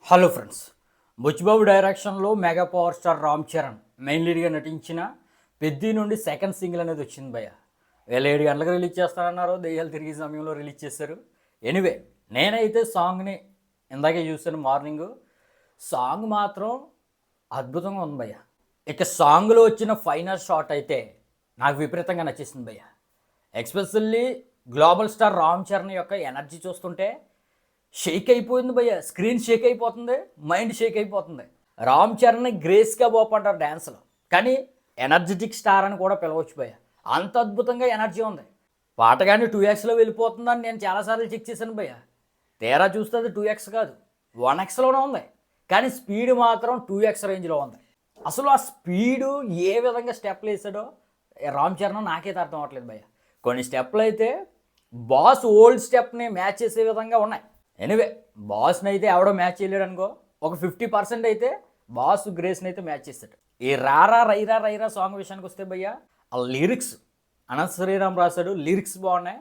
Hello friends, Buchibabu డైరెక్షన్లో mega power star Ram Charan main లీడ్గా నటించిన పెద్ది నుండి సెకండ్ సింగిల్ అనేది వచ్చింది భయ్య. వీళ్ళు 7 గంటలకు రిలీజ్ చేస్తారన్నారు, దెయ్యాలు తిరిగే సమయంలో రిలీజ్ చేశారు. ఎనివే, నేనైతే సాంగ్ని ఇందాకే చూశాను మార్నింగ్. సాంగ్ మాత్రం అద్భుతంగా ఉంది భయ్య. ఇక సాంగ్లో వచ్చిన ఫైనల్ షాట్ అయితే నాకు విపరీతంగా నచ్చేసింది భయ్య. Especially global star Ram Charan యొక్క ఎనర్జీ చూస్తుంటే షేక్ అయిపోయింది భయ్య. స్క్రీన్ షేక్ అయిపోతుంది, మైండ్ షేక్ అయిపోతుంది. రామ్ చరణ్ గ్రేస్గా పోపడ్డారు డ్యాన్స్లో, కానీ ఎనర్జెటిక్ స్టార్ అని కూడా పిలవచ్చు భయ్య. అంత అద్భుతంగా ఎనర్జీ ఉంది. పాట కానీ 2xలో వెళ్ళిపోతుందని నేను చాలాసార్లు చెక్ చేశాను భయ్య. తీరా చూస్తే అది 2x కాదు, 1xలోనే ఉంది. కానీ స్పీడ్ మాత్రం 2x రేంజ్లో ఉంది. అసలు ఆ స్పీడు ఏ విధంగా స్టెప్లు వేసాడో రామ్ చరణ్ నాకైతే అర్థం అవ్వట్లేదు భయ్య. కొన్ని స్టెప్లు అయితే బాస్ ఓల్డ్ స్టెప్ని మ్యాచ్ చేసే విధంగా ఉన్నాయి. ఎనివే, బాస్ని అయితే ఎవడో మ్యాచ్ చేయలేడు అనుకో, ఒక 50% అయితే బాస్ గ్రేస్ని అయితే మ్యాచ్ చేస్తాడు. ఈ రారా రైరా రైరా సాంగ్ విషయానికి వస్తే భయ్య, ఆ లిరిక్స్ అనంత శ్రీరామ్ రాశాడు. లిరిక్స్ బాగున్నాయి,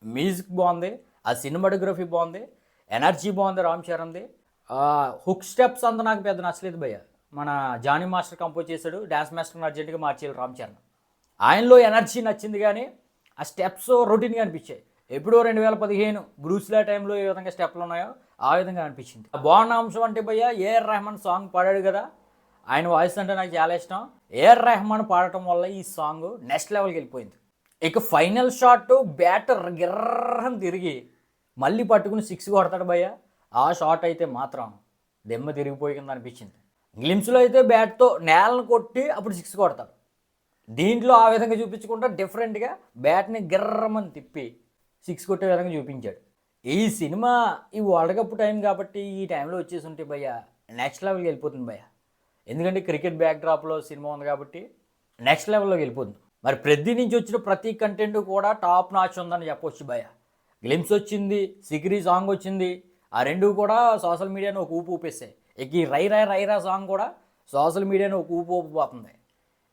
మ్యూజిక్ బాగుంది, ఆ సినిమాటోగ్రఫీ బాగుంది, ఎనర్జీ బాగుంది రామ్ చరణ్ది. హుక్ స్టెప్స్ అంతా నాకు పెద్ద నచ్చలేదు భయ్య. మన జానీ మాస్టర్ కంపోజ్ చేశాడు, డ్యాన్స్ మాస్టర్ని అర్జెంట్గా మార్చేయాలి రామ్ చరణ్. ఆయనలో ఎనర్జీ నచ్చింది, కానీ ఆ స్టెప్స్ రొటీన్గా అనిపించాయి. ఎప్పుడో 2015 బ్రూస్లా టైంలో ఏ విధంగా స్టెప్లు ఉన్నాయో ఆ విధంగా అనిపించింది. బాగున్న అంశం అంటే భయ్య, ఏఆర్ రెహమాన్ సాంగ్ పాడాడు కదా, ఆయన వాయిస్ అంటే నాకు చాలా ఇష్టం. ఏఆర్ రెహమాన్ పాడటం వల్ల ఈ సాంగ్ నెక్స్ట్ లెవెల్కి వెళ్ళిపోయింది. ఇక ఫైనల్ షాట్ బ్యాటర్ గిర్రని తిరిగి మళ్ళీ పట్టుకుని 6 కొడతాడు భయ్య. ఆ షాట్ అయితే మాత్రం దెమ్మ తిరిగిపోయి కింద అనిపించింది. గ్లిమ్స్లో అయితే బ్యాట్తో నేలను కొట్టి అప్పుడు 6 కొడతాడు. దీంట్లో ఆ విధంగా చూపించుకుంటా డిఫరెంట్గా బ్యాట్ని గిర్రమని తిప్పి 6 కొట్టే విధంగా చూపించాడు. ఈ సినిమా ఈ వరల్డ్ కప్ టైం కాబట్టి ఈ టైంలో వచ్చేసి ఉంటే భయ్య నెక్స్ట్ లెవెల్కి వెళ్ళిపోతుంది భయ్య. ఎందుకంటే క్రికెట్ బ్యాక్డ్రాప్లో సినిమా ఉంది కాబట్టి నెక్స్ట్ లెవెల్లోకి వెళ్ళిపోతుంది. మరి ప్రతి నుంచి వచ్చిన ప్రతి కంటెంట్ కూడా టాప్ నాచ్ ఉందని చెప్పవచ్చు భయ్య. గ్లిమ్స్ వచ్చింది, సికిరీ సాంగ్ వచ్చింది, ఆ రెండు కూడా సోషల్ మీడియాను ఒక ఊపు ఊపేస్తాయి. ఇక ఈ రైరా రైరా సాంగ్ కూడా సోషల్ మీడియాను ఒక ఊపు ఊపిపోతుంది.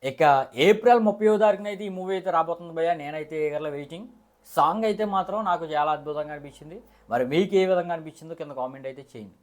ఇక ఏప్రిల్ 30వ తారీఖున అయితే ఈ మూవీ అయితే రాబోతుంది భయ్య. నేనైతే ఎగర్లో వెయిటింగ్. సాంగ్ అయితే మాత్రం నాకు చాలా అద్భుతంగా అనిపించింది. మరి మీకు ఏ విధంగా అనిపించిందో కింద కామెంట్ అయితే చేయండి.